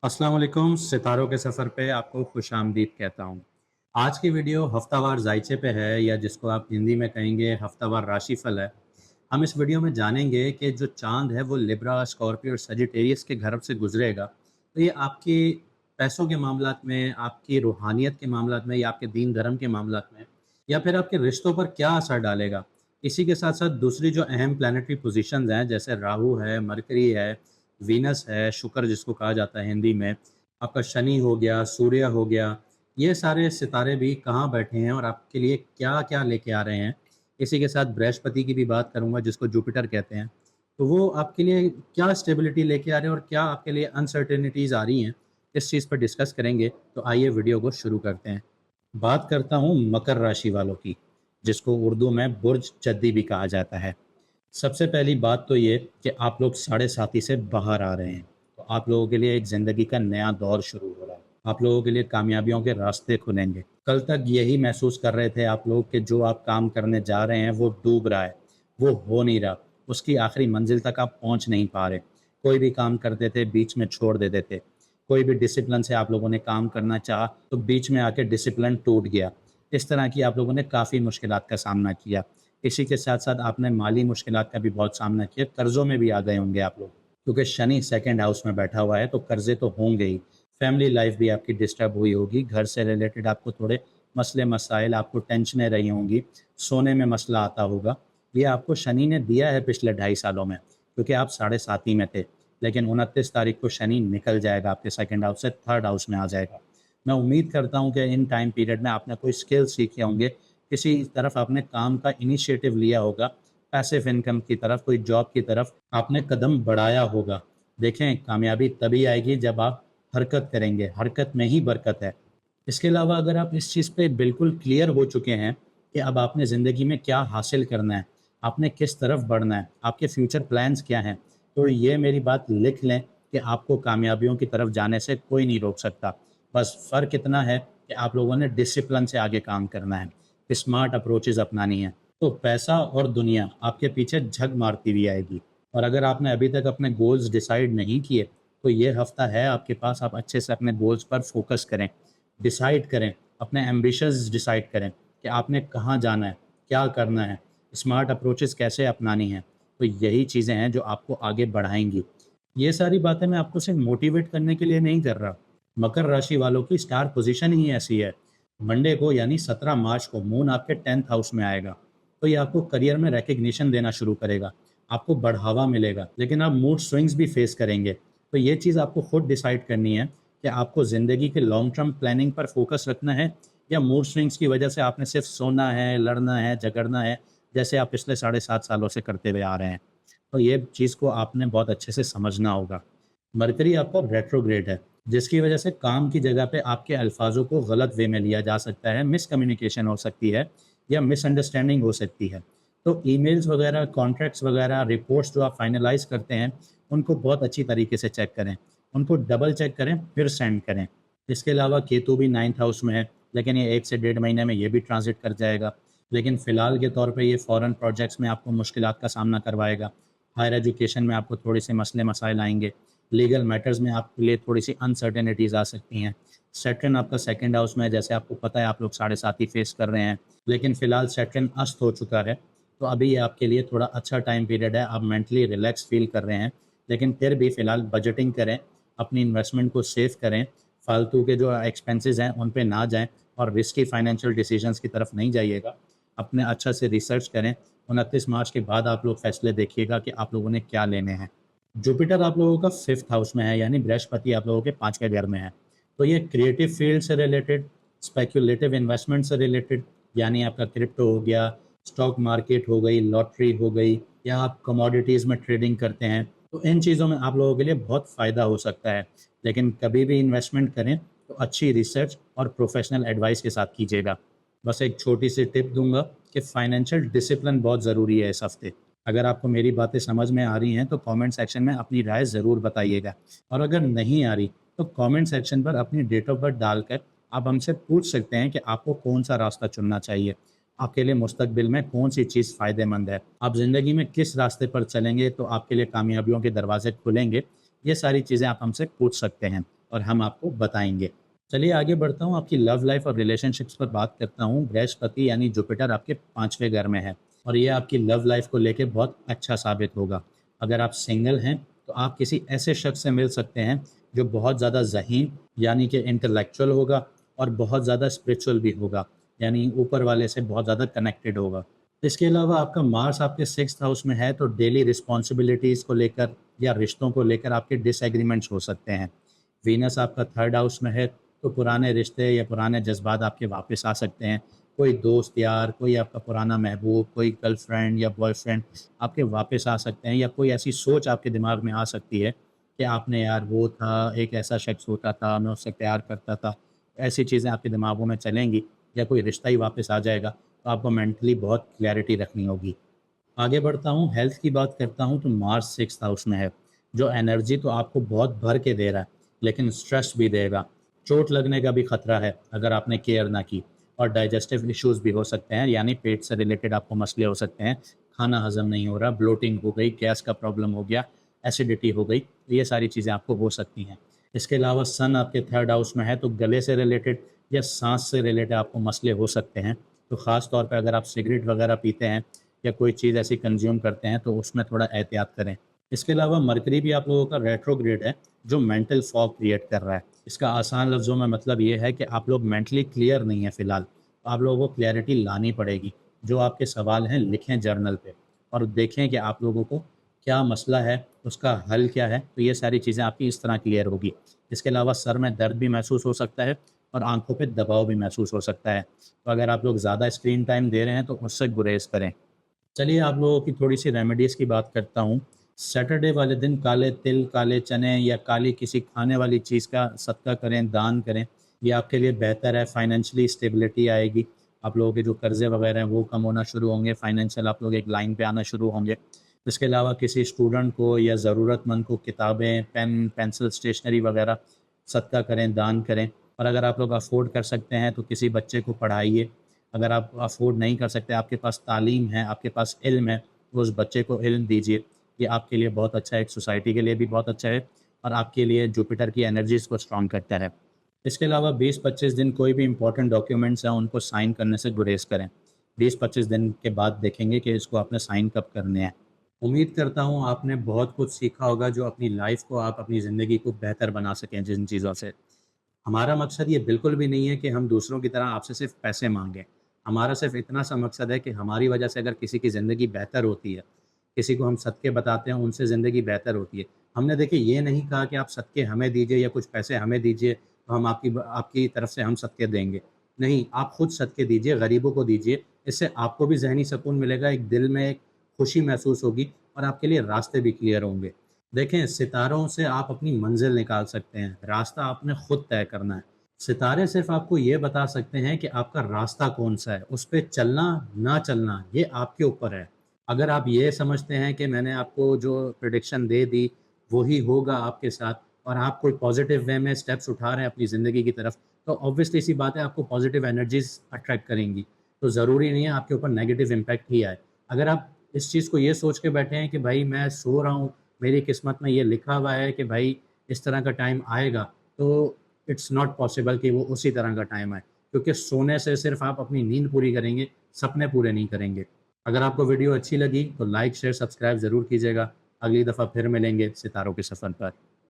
अस्सलाम वालेकुम। सितारों के सफ़र पे आपको खुशामदीद कहता हूँ। आज की वीडियो हफ्तावार जायचे पे है, या जिसको आप हिंदी में कहेंगे हफ्तावार राशिफल है। हम इस वीडियो में जानेंगे कि जो चाँद है वो लिब्रा, स्कॉर्पियो और सजिटेरियस के घर से गुजरेगा, तो ये आपके पैसों के मामलात में, आपकी रूहानियत के मामलात में, या आपके दीन धर्म के मामलात में, या फिर आपके रिश्तों पर क्या असर डालेगा। इसी के साथ-साथ दूसरी जो अहम प्लैनेटरी पोज़ीशंस हैं, जैसे राहु है, मरकरी है, वीनस है, शुक्र जिसको कहा जाता है हिंदी में, आपका शनि हो गया, सूर्य हो गया, ये सारे सितारे भी कहाँ बैठे हैं और आपके लिए क्या-क्या लेके आ रहे हैं। इसी के साथ बृहस्पति की भी बात करूँगा, जिसको जुपिटर कहते हैं। तो वो आपके लिए क्या स्टेबिलिटी लेके आ रहे हैं और क्या आपके लिए अनसर्टेनिटीज़ आ रही हैं, इस चीज़ पर डिस्कस करेंगे। तो आइए वीडियो को शुरू करते हैं। बात करता हूँ मकर राशि वालों की, जिसको उर्दू में बुर्ज जद्दी भी कहा जाता है। सबसे पहली बात तो ये कि आप लोग साढ़े साती से बाहर आ रहे हैं। तो आप लोगों के लिए एक ज़िंदगी का नया दौर शुरू हो रहा है। आप लोगों के लिए कामयाबियों के रास्ते खुलेंगे। कल तक यही महसूस कर रहे थे आप लोग कि जो आप काम करने जा रहे हैं वो डूब रहा है, वो हो नहीं रहा, उसकी आखिरी मंजिल तक आप पहुंच नहीं पा रहे। कोई भी काम करते थे बीच में छोड़ देते थे। कोई भी डिसिप्लिन से आप लोगों ने काम करना चाहा तो बीच में आके डिसिप्लिन टूट गया। इस तरह की आप लोगों ने काफ़ी मुश्किलात का सामना किया। इसी के साथ-साथ आपने माली मुश्किलात का भी बहुत सामना किया, कर्ज़ों में भी आ गए होंगे आप लोग, क्योंकि शनि सेकंड हाउस में बैठा हुआ है, तो कर्ज़े तो होंगे ही। फैमिली लाइफ़ भी आपकी डिस्टर्ब हुई होगी, घर से रिलेटेड आपको थोड़े मसले-मसाइल, आपको टेंशनें रही होंगी, सोने में मसला आता होगा। ये आपको शनि ने दिया है पिछले 2.5 सालों में, क्योंकि आप साढ़े साती में थे। लेकिन 29 तारीख को शनि निकल जाएगा आपके सेकंड हाउस से, थर्ड हाउस में आ जाएगा। मैं उम्मीद करता हूँ कि इन टाइम पीरियड में आपने कोई स्किल सीखे होंगे, किसी तरफ आपने काम का इनिशिएटिव लिया होगा, पैसिव इनकम की तरफ, कोई जॉब की तरफ आपने कदम बढ़ाया होगा। देखें, कामयाबी तभी आएगी जब आप हरकत करेंगे, हरकत में ही बरकत है। इसके अलावा अगर आप इस चीज़ पे बिल्कुल क्लियर हो चुके हैं कि अब आपने ज़िंदगी में क्या हासिल करना है, आपने किस तरफ बढ़ना है, आपके फ्यूचर प्लान्स क्या हैं, तो ये मेरी बात लिख लें कि आपको कामयाबियों की तरफ जाने से कोई नहीं रोक सकता। बस फ़र्क इतना है कि आप लोगों ने डिसिप्लिन से आगे काम करना है, स्मार्ट अप्रोचेज़ अपनानी है। तो पैसा और दुनिया आपके पीछे झक मारती हुई आएगी। और अगर आपने अभी तक अपने गोल्स डिसाइड नहीं किए, तो ये हफ़्ता है आपके पास, आप अच्छे से अपने गोल्स पर फ़ोकस करें, डिसाइड करें, अपने एम्बिशंस डिसाइड करें कि आपने कहाँ जाना है, क्या करना है, स्मार्ट अप्रोचेज़ कैसे अपनानी हैं। तो यही चीज़ें हैं जो आपको आगे बढ़ाएँगी। ये सारी बातें मैं आपको सिर्फ़ मोटिवेट करने के लिए नहीं कर रहा। मकर राशि वालों की स्टार पोज़ीशन ही ऐसी है। मंडे को यानी 17 मार्च को मून आपके 10th हाउस में आएगा। तो ये आपको करियर में रिकॉग्निशन देना शुरू करेगा, आपको बढ़ावा मिलेगा, लेकिन आप मूड स्विंग्स भी फेस करेंगे। तो ये चीज़ आपको खुद डिसाइड करनी है कि आपको ज़िंदगी के लॉन्ग टर्म प्लानिंग पर फोकस रखना है, या मूड स्विंग्स की वजह से आपने सिर्फ सोना है, लड़ना है, झगड़ना है, जैसे आप पिछले साढ़े 7 सालों से करते हुए आ रहे हैं। तो ये चीज़ को आपने बहुत अच्छे से समझना होगा। मरकरी आपका रेट्रोग्रेड है, जिसकी वजह से काम की जगह पे आपके अल्फाजों को गलत वे में लिया जा सकता है, मिसकम्युनिकेशन हो सकती है, या मिसअंडरस्टैंडिंग हो सकती है। तो ईमेल्स वगैरह, कॉन्ट्रैक्ट्स वगैरह, रिपोर्ट्स जो आप फाइनलाइज़ करते हैं, उनको बहुत अच्छी तरीके से चेक करें, उनको डबल चेक करें, फिर सेंड करें। इसके अलावा केतु भी 9th हाउस में है, लेकिन ये 1 से डेढ़ महीने में ये भी ट्रांज़िट कर जाएगा। लेकिन फ़िलहाल के तौर पे ये फ़ॉरेन प्रोजेक्ट्स में आपको मुश्किलात का सामना करवाएगा। हायर एजुकेशन में आपको थोड़े-से मसले-मसाइल आएँगे। लीगल मैटर्स में आपके लिए थोड़ी-सी अनसर्टेनिटीज़ आ सकती हैं। सैटर्न आपका सेकंड हाउस में है, जैसे आपको पता है आप लोग साढ़े सात ही फेस कर रहे हैं। लेकिन फ़िलहाल सैटर्न अस्त हो चुका है, तो अभी ये आपके लिए थोड़ा अच्छा टाइम पीरियड है, आप मेंटली रिलैक्स फ़ील कर रहे हैं। लेकिन फिर भी फ़िलहाल बजटिंग करें, अपनी इन्वेस्टमेंट को सेव करें, फालतू के जो एक्सपेंसेस हैं उन पे ना जाएँ और रिस्की फाइनेंशियल डिसीजंस की तरफ नहीं जाइएगा। अपने अच्छा से रिसर्च करें, 29 मार्च के बाद आप लोग फैसले देखिएगा कि आप लोगों ने क्या लेने हैं। जुपिटर आप लोगों का 5th हाउस में है, यानी बृहस्पति आप लोगों के 5वें घर में है। तो ये क्रिएटिव फील्ड से रिलेटेड, स्पेक्युलेटिव इन्वेस्टमेंट से रिलेटेड, यानी आपका क्रिप्टो हो गया, स्टॉक मार्केट हो गई, लॉटरी हो गई, या आप कमोडिटीज़ में ट्रेडिंग करते हैं, तो इन चीज़ों में आप लोगों के लिए बहुत फ़ायदा हो सकता है। लेकिन कभी भी इन्वेस्टमेंट करें तो अच्छी रिसर्च और प्रोफेशनल एडवाइस के साथ कीजिएगा। बस एक छोटी सी टिप दूँगा कि फाइनेंशियल डिसिप्लिन बहुत ज़रूरी है इस हफ़्ते। अगर आपको मेरी बातें समझ में आ रही हैं तो कमेंट सेक्शन में अपनी राय ज़रूर बताइएगा, और अगर नहीं आ रही तो कमेंट सेक्शन पर अपनी डेट ऑफ बर्थ डालकर आप हमसे पूछ सकते हैं कि आपको कौन-सा रास्ता चुनना चाहिए। आपके लिए मुस्तकबिल में कौन-सी चीज़ फ़ायदेमंद है। आप ज़िंदगी में किस रास्ते पर चलेंगे तो आपके लिए कामयाबियों के दरवाज़े खुलेंगे। ये सारी चीज़ें आप हमसे पूछ सकते हैं। और हम आपको बताएंगे। चलिए आगे बढ़ता हूँ, आपकी लव लाइफ और रिलेशनशिप्स पर बात करता हूँ। बृहस्पति यानी जुपिटर आपके 5वें घर में है और ये आपकी लव लाइफ को लेके बहुत अच्छा साबित होगा। अगर आप सिंगल हैं तो आप किसी ऐसे शख्स से मिल सकते हैं जो बहुत ज़्यादा ज़हीन यानी कि इंटेलेक्चुअल होगा और बहुत ज़्यादा स्पिरिचुअल भी होगा, यानी ऊपर वाले से बहुत ज़्यादा कनेक्टेड होगा। इसके अलावा आपका मार्स आपके 6th हाउस में है तो डेली रिस्पॉन्सिबिलिटीज़ को लेकर या रिश्तों को लेकर आपके डिसएग्रीमेंट्स हो सकते हैं। वीनस आपका 3rd हाउस में है तो पुराने रिश्ते या पुराने जज्बात आपके वापस आ सकते हैं। कोई दोस्त यार, कोई आपका पुराना महबूब, कोई गर्लफ्रेंड या बॉयफ्रेंड आपके वापस आ सकते हैं, या कोई ऐसी सोच आपके दिमाग में आ सकती है कि आपने यार वो था, एक ऐसा शख्स होता था, मैं उससे प्यार करता था। ऐसी चीज़ें आपके दिमागों में चलेंगी या कोई रिश्ता ही वापस आ जाएगा, तो आपको मेंटली बहुत क्लैरिटी रखनी होगी। आगे बढ़ता हूँ, हेल्थ की बात करता हूँ तो मार्स 6th हाउस में है, जो एनर्जी तो आपको बहुत भर के दे रहा है, लेकिन स्ट्रेस भी देगा। चोट लगने का भी खतरा है अगर आपने केयर ना की, और डाइजेस्टिव इश्यूज़ भी हो सकते हैं, यानी पेट से रिलेटेड आपको मसले हो सकते हैं। खाना हज़म नहीं हो रहा, ब्लोटिंग हो गई, गैस का प्रॉब्लम हो गया, एसिडिटी हो गई, तो ये सारी चीज़ें आपको हो सकती हैं। इसके अलावा सन आपके 3rd हाउस में है तो गले से रिलेटेड या साँस से रिलेटेड आपको मसले हो सकते हैं। तो ख़ास तौर पे अगर आप सिगरेट वगैरह पीते हैं या कोई चीज़ ऐसी कंज़्यूम करते हैं तो उसमें थोड़ा एहतियात करें। इसके अलावा मरकरी भी आप लोगों का रेट्रोग्रेड है, जो मेंटल फॉग क्रिएट कर रहा है। इसका आसान लफ्ज़ों में मतलब ये है कि आप लोग मेंटली क्लियर नहीं हैं फ़िलहाल। आप लोगों को क्लैरिटी लानी पड़ेगी। जो आपके सवाल हैं लिखें जर्नल पे और देखें कि आप लोगों को क्या मसला है, उसका हल क्या है, तो ये सारी चीज़ें आपकी इस तरह क्लियर होगी। इसके अलावा सर में दर्द भी महसूस हो सकता है और आँखों पे दबाव भी महसूस हो सकता है। तो अगर आप लोग ज़्यादा स्क्रीन टाइम दे रहे हैं तो उससे गुरेज़ करें। चलिए आप लोगों की थोड़ी-सी रेमेडीज़ की बात करता हूँ। सैटरडे वाले दिन काले तिल, काले चने या काली किसी खाने वाली चीज़ का सदका करें, दान करें। ये आपके लिए बेहतर है, फाइनेंशियली स्टेबिलिटी आएगी। आप लोगों के जो कर्ज़े वग़ैरह हैं वो कम होना शुरू होंगे, फाइनेंशियल आप लोग एक लाइन पे आना शुरू होंगे। इसके अलावा किसी स्टूडेंट को या ज़रूरतमंद को किताबें, पेन, पेंसिल, स्टेशनरी वग़ैरह सदका करें, दान करें। और अगर आप लोग अफ़ोर्ड कर सकते हैं तो किसी बच्चे को पढ़ाइए। अगर आप अफ़ोर्ड नहीं कर सकते, आपके पास तालीम है, आपके पास इल्म है, तो उस बच्चे को इल्म दीजिए। ये आपके लिए बहुत अच्छा है, एक सोसाइटी के लिए भी बहुत अच्छा है और आपके लिए जुपिटर की एनर्जीज़ को स्ट्रॉन्ग करता है। इसके अलावा 20-25 दिन कोई भी इम्पोर्टेंट डॉक्यूमेंट्स हैं, उनको साइन करने से गुरेज़ करें। 20-25 दिन के बाद देखेंगे कि इसको आपने साइन कब करने हैं। उम्मीद करता हूँ आपने बहुत कुछ सीखा होगा, जो अपनी लाइफ़ को, आप अपनी ज़िंदगी को बेहतर बना सकें जिन चीज़ों से। हमारा मकसद ये बिल्कुल भी नहीं है कि हम दूसरों की तरह आपसे सिर्फ़ पैसे माँगें। हमारा सिर्फ़ इतना सा मकसद है कि हमारी वजह से अगर किसी की ज़िंदगी बेहतर होती है, किसी को हम सदके बताते हैं, उनसे ज़िंदगी बेहतर होती है। हमने देखिए ये नहीं कहा कि आप सदके हमें दीजिए या कुछ पैसे हमें दीजिए, तो हम आपकी तरफ से हम सदके देंगे। नहीं, आप खुद सदके दीजिए, गरीबों को दीजिए। इससे आपको भी ज़हनी सुकून मिलेगा, एक दिल में एक खुशी महसूस होगी और आपके लिए रास्ते भी क्लियर होंगे। देखें, सितारों से आप अपनी मंज़िल निकाल सकते हैं, रास्ता आपने खुद तय करना है। सितारे सिर्फ़ आपको ये बता सकते हैं कि आपका रास्ता कौन-सा है, उस पे चलना, ना चलना, ये आपके ऊपर है। अगर आप ये समझते हैं कि मैंने आपको जो प्रेडिक्शन दे दी, वो ही होगा आपके साथ और आप कोई पॉज़िटिव वे में स्टेप्स उठा रहे हैं अपनी ज़िंदगी की तरफ, तो ऑब्वियसली सी बात है आपको पॉज़िटिव एनर्जीज़ अट्रैक्ट करेंगी। तो ज़रूरी नहीं है आपके ऊपर नेगेटिव इम्पैक्ट ही आए। अगर आप इस चीज़ को ये सोच के बैठे हैं कि भाई मैं सो रहा हूँ, मेरी किस्मत में ये लिखा हुआ है कि भाई इस तरह का टाइम आएगा, तो इट्स नॉट पॉसिबल कि वो उसी तरह का टाइम आए। क्योंकि सोने से सिर्फ़ आप अपनी नींद पूरी करेंगे, सपने पूरे नहीं करेंगे। अगर आपको वीडियो अच्छी लगी तो लाइक, शेयर, सब्सक्राइब ज़रूर कीजिएगा। अगली दफ़ा फिर मिलेंगे सितारों के सफ़र पर।